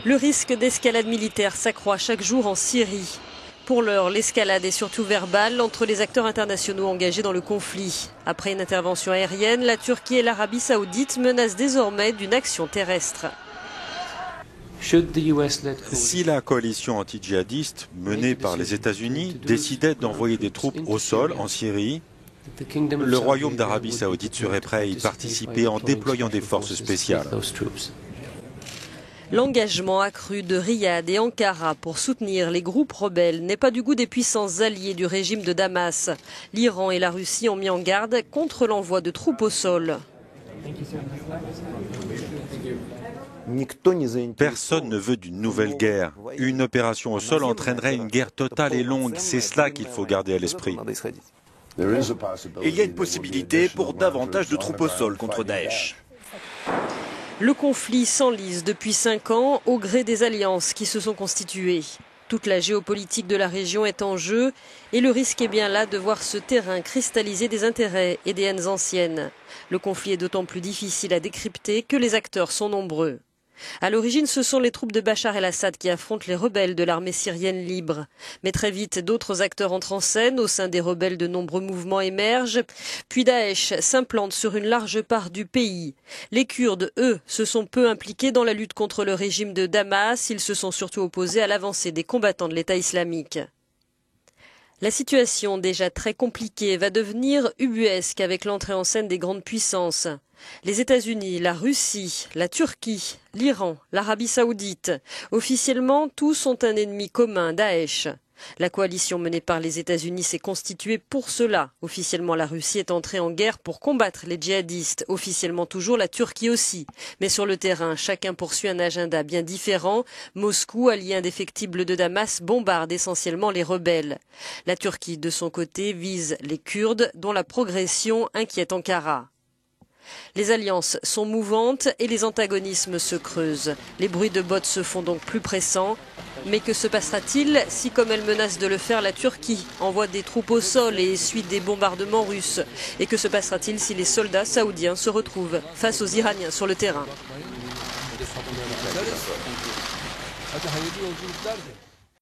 Le risque d'escalade militaire s'accroît chaque jour en Syrie. Pour l'heure, l'escalade est surtout verbale entre les acteurs internationaux engagés dans le conflit. Après une intervention aérienne, la Turquie et l'Arabie saoudite menacent désormais d'une action terrestre. Si la coalition anti-djihadiste menée par les États-Unis décidait d'envoyer des troupes au sol en Syrie, le Royaume d'Arabie saoudite serait prêt à y participer en déployant des forces spéciales. L'engagement accru de Riyad et Ankara pour soutenir les groupes rebelles n'est pas du goût des puissances alliées du régime de Damas. L'Iran et la Russie ont mis en garde contre l'envoi de troupes au sol. Personne ne veut d'une nouvelle guerre. Une opération au sol entraînerait une guerre totale et longue. C'est cela qu'il faut garder à l'esprit. Il y a une possibilité pour davantage de troupes au sol contre Daesh. Le conflit s'enlise depuis 5 ans au gré des alliances qui se sont constituées. Toute la géopolitique de la région est en jeu et le risque est bien là de voir ce terrain cristalliser des intérêts et des haines anciennes. Le conflit est d'autant plus difficile à décrypter que les acteurs sont nombreux. À l'origine, ce sont les troupes de Bachar el-Assad qui affrontent les rebelles de l'armée syrienne libre. Mais très vite, d'autres acteurs entrent en scène. Au sein des rebelles, de nombreux mouvements émergent. Puis Daesh s'implante sur une large part du pays. Les Kurdes, eux, se sont peu impliqués dans la lutte contre le régime de Damas. Ils se sont surtout opposés à l'avancée des combattants de l'État islamique. La situation, déjà très compliquée, va devenir ubuesque avec l'entrée en scène des grandes puissances. Les États-Unis, la Russie, la Turquie, l'Iran, l'Arabie saoudite. Officiellement, tous ont un ennemi commun, Daesh. La coalition menée par les États-Unis s'est constituée pour cela. Officiellement, la Russie est entrée en guerre pour combattre les djihadistes. Officiellement toujours, la Turquie aussi. Mais sur le terrain, chacun poursuit un agenda bien différent. Moscou, allié indéfectible de Damas, bombarde essentiellement les rebelles. La Turquie, de son côté, vise les Kurdes, dont la progression inquiète Ankara. Les alliances sont mouvantes et les antagonismes se creusent. Les bruits de bottes se font donc plus pressants. Mais que se passera-t-il si, comme elle menace de le faire, la Turquie envoie des troupes au sol et essuie des bombardements russes? Et que se passera-t-il si les soldats saoudiens se retrouvent face aux Iraniens sur le terrain?